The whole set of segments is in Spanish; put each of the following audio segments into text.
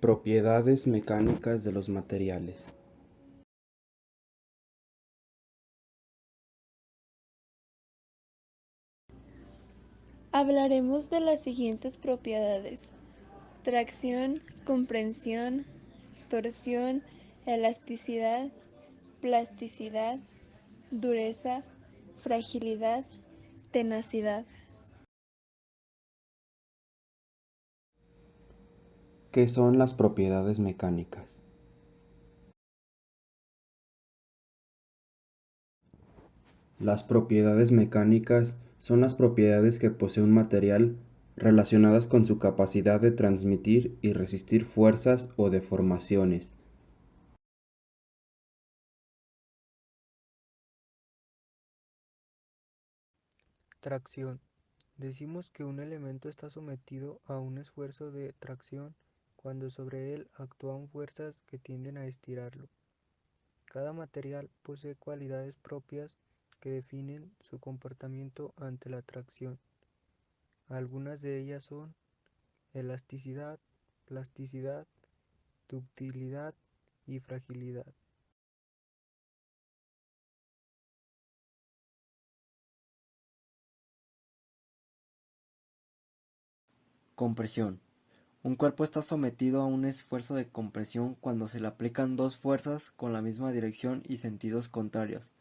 Propiedades mecánicas de los materiales. Hablaremos de las siguientes propiedades: tracción, compresión, torsión, elasticidad, plasticidad, dureza, fragilidad, tenacidad. ¿Qué son las propiedades mecánicas? Las propiedades mecánicas son las propiedades que posee un material relacionadas con su capacidad de transmitir y resistir fuerzas o deformaciones. Tracción. Decimos que un elemento está sometido a un esfuerzo de tracción cuando sobre él actúan fuerzas que tienden a estirarlo. Cada material posee cualidades propias que definen su comportamiento ante la tracción. Algunas de ellas son elasticidad, plasticidad, ductilidad y fragilidad. Compresión. Un cuerpo está sometido a un esfuerzo de compresión cuando se le aplican dos fuerzas con la misma dirección y sentidos contrarios,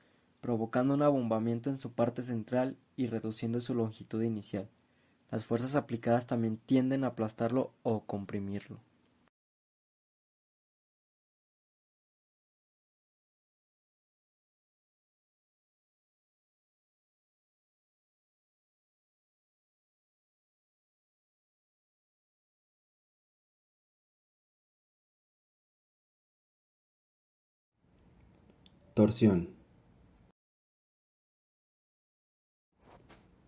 provocando un abombamiento en su parte central y reduciendo su longitud inicial. Las fuerzas aplicadas también tienden a aplastarlo o comprimirlo. Torsión.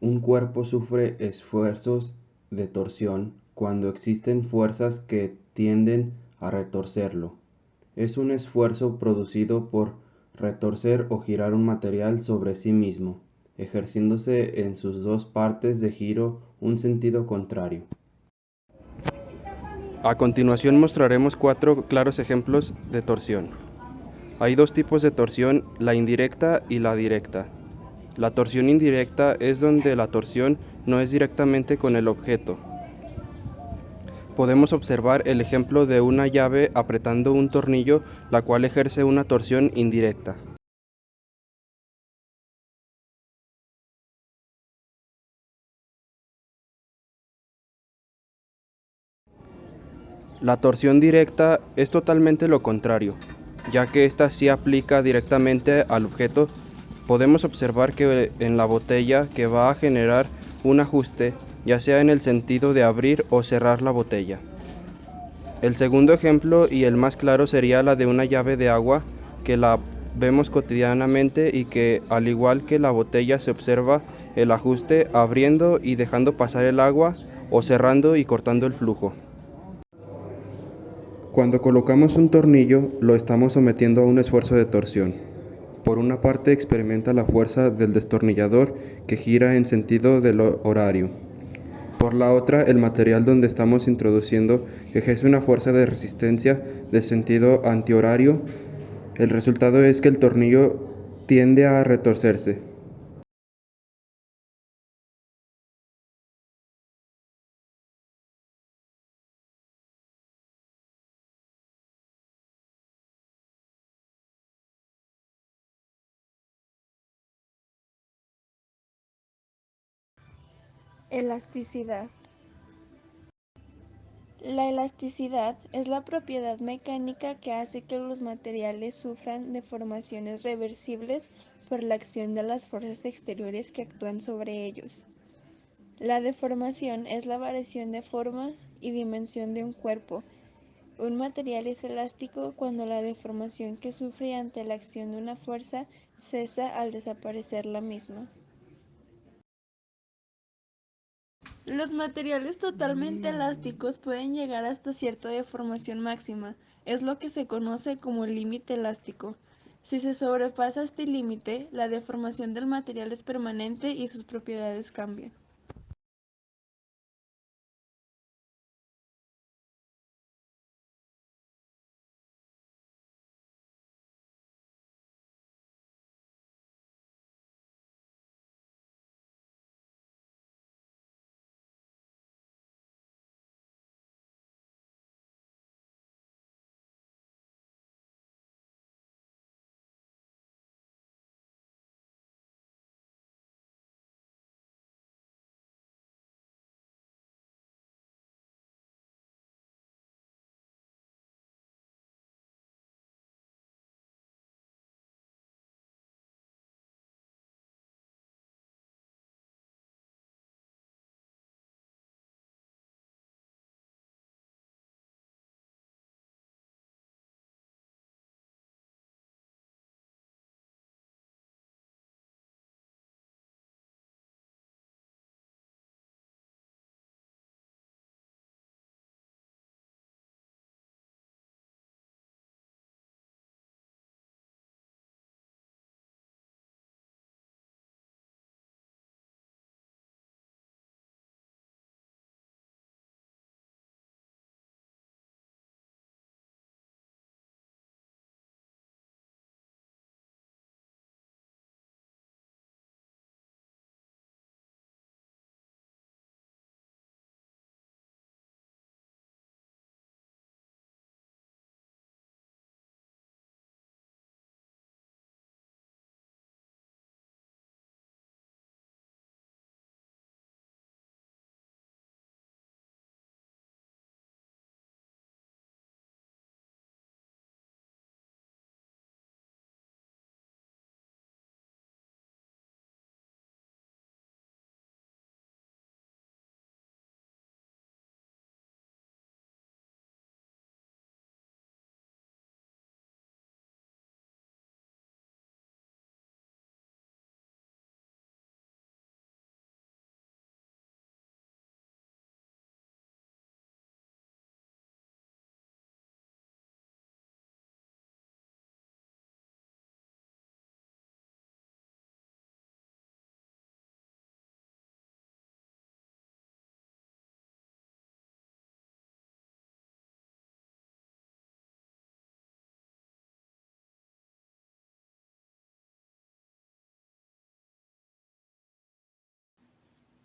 Un cuerpo sufre esfuerzos de torsión cuando existen fuerzas que tienden a retorcerlo. Es un esfuerzo producido por retorcer o girar un material sobre sí mismo, ejerciéndose en sus dos partes de giro un sentido contrario. A continuación mostraremos 4 claros ejemplos de torsión. Hay dos tipos de torsión, la indirecta y la directa. La torsión indirecta es donde la torsión no es directamente con el objeto. Podemos observar el ejemplo de una llave apretando un tornillo, la cual ejerce una torsión indirecta. La torsión directa es totalmente lo contrario, ya que ésta sí aplica directamente al objeto. Podemos observar que en la botella que va a generar un ajuste, ya sea en el sentido de abrir o cerrar la botella. El segundo ejemplo y el más claro sería la de una llave de agua que la vemos cotidianamente y que, al igual que la botella, se observa el ajuste abriendo y dejando pasar el agua o cerrando y cortando el flujo. Cuando colocamos un tornillo, lo estamos sometiendo a un esfuerzo de torsión. Por una parte experimenta la fuerza del destornillador que gira en sentido del horario. Por la otra, el material donde estamos introduciendo ejerce una fuerza de resistencia de sentido antihorario. El resultado es que el tornillo tiende a retorcerse. Elasticidad. La elasticidad es la propiedad mecánica que hace que los materiales sufran deformaciones reversibles por la acción de las fuerzas exteriores que actúan sobre ellos. La deformación es la variación de forma y dimensión de un cuerpo. Un material es elástico cuando la deformación que sufre ante la acción de una fuerza cesa al desaparecer la misma. Los materiales totalmente elásticos pueden llegar hasta cierta deformación máxima, es lo que se conoce como límite elástico. Si se sobrepasa este límite, la deformación del material es permanente y sus propiedades cambian.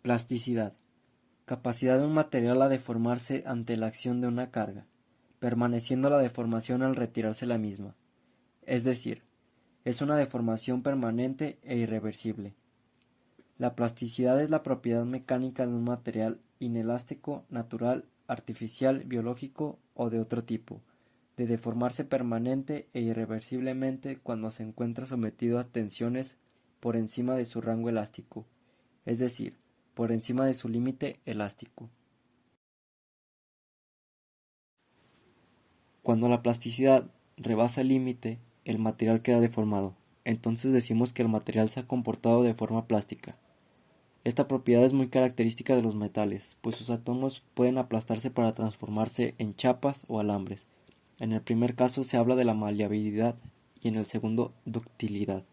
Plasticidad. Capacidad de un material a deformarse ante la acción de una carga, permaneciendo la deformación al retirarse la misma. Es decir, es una deformación permanente e irreversible. La plasticidad es la propiedad mecánica de un material inelástico, natural, artificial, biológico o de otro tipo, de deformarse permanente e irreversiblemente cuando se encuentra sometido a tensiones por encima de su rango elástico, es decir, por encima de su límite elástico. Cuando la plasticidad rebasa el límite, el material queda deformado. Entonces decimos que el material se ha comportado de forma plástica. Esta propiedad es muy característica de los metales, pues sus átomos pueden aplastarse para transformarse en chapas o alambres. En el primer caso se habla de la maleabilidad y en el segundo ductilidad.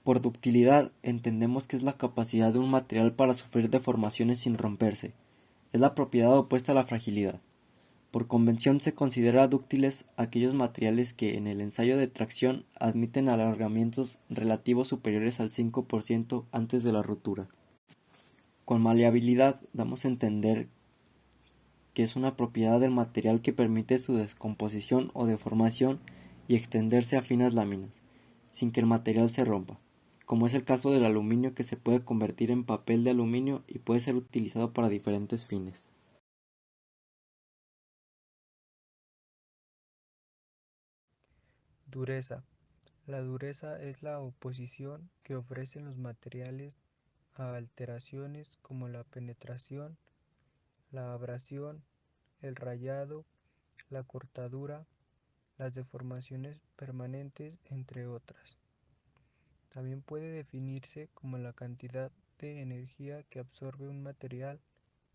Por ductilidad entendemos que es la capacidad de un material para sufrir deformaciones sin romperse. Es la propiedad opuesta a la fragilidad. Por convención se considera dúctiles aquellos materiales que en el ensayo de tracción admiten alargamientos relativos superiores al 5% antes de la rotura. Con maleabilidad damos a entender que es una propiedad del material que permite su descomposición o deformación y extenderse a finas láminas, sin que el material se rompa, como es el caso del aluminio, que se puede convertir en papel de aluminio y puede ser utilizado para diferentes fines. Dureza. La dureza es la oposición que ofrecen los materiales a alteraciones como la penetración, la abrasión, el rayado, la cortadura, las deformaciones permanentes, entre otras. También puede definirse como la cantidad de energía que absorbe un material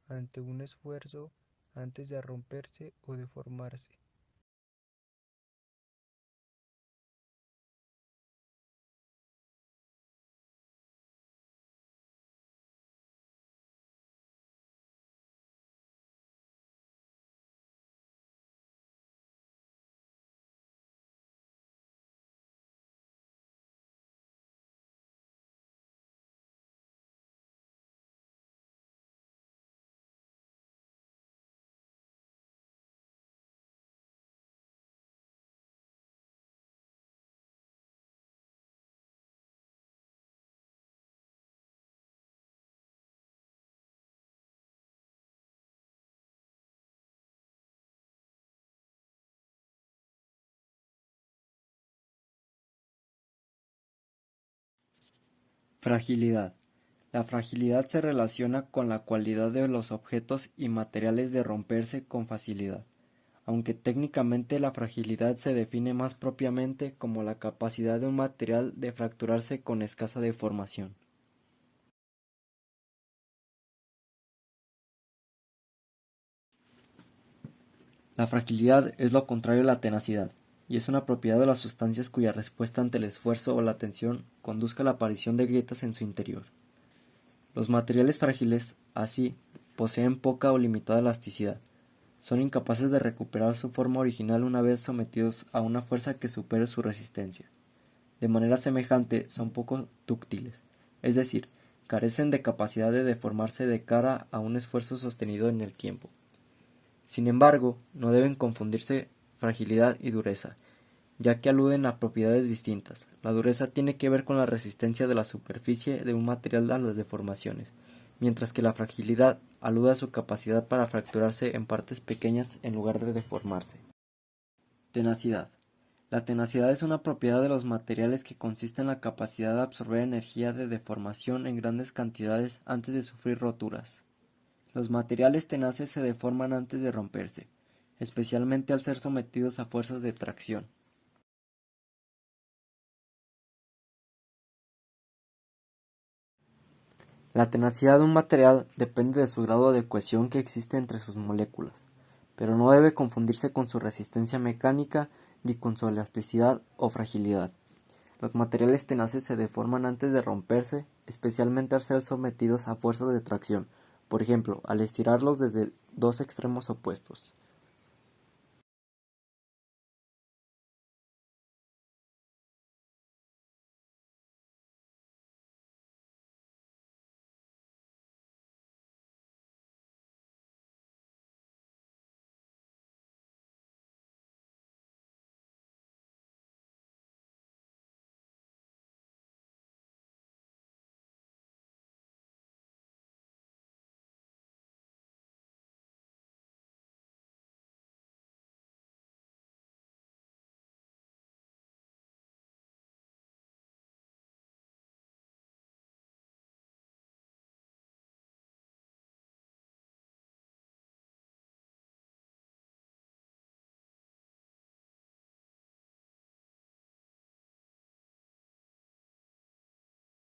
ante un esfuerzo antes de romperse o deformarse. Fragilidad. La fragilidad se relaciona con la cualidad de los objetos y materiales de romperse con facilidad, aunque técnicamente la fragilidad se define más propiamente como la capacidad de un material de fracturarse con escasa deformación. La fragilidad es lo contrario a la tenacidad, y es una propiedad de las sustancias cuya respuesta ante el esfuerzo o la tensión conduzca a la aparición de grietas en su interior. Los materiales frágiles, así, poseen poca o limitada elasticidad. Son incapaces de recuperar su forma original una vez sometidos a una fuerza que supere su resistencia. De manera semejante, son poco dúctiles, es decir, carecen de capacidad de deformarse de cara a un esfuerzo sostenido en el tiempo. Sin embargo, no deben confundirse fragilidad y dureza, ya que aluden a propiedades distintas. La dureza tiene que ver con la resistencia de la superficie de un material a las deformaciones, mientras que la fragilidad alude a su capacidad para fracturarse en partes pequeñas en lugar de deformarse. Tenacidad. La tenacidad es una propiedad de los materiales que consiste en la capacidad de absorber energía de deformación en grandes cantidades antes de sufrir roturas. Los materiales tenaces se deforman antes de romperse, especialmente al ser sometidos a fuerzas de tracción. La tenacidad de un material depende de su grado de cohesión que existe entre sus moléculas, pero no debe confundirse con su resistencia mecánica ni con su elasticidad o fragilidad. Los materiales tenaces se deforman antes de romperse, especialmente al ser sometidos a fuerzas de tracción, por ejemplo, al estirarlos desde dos extremos opuestos.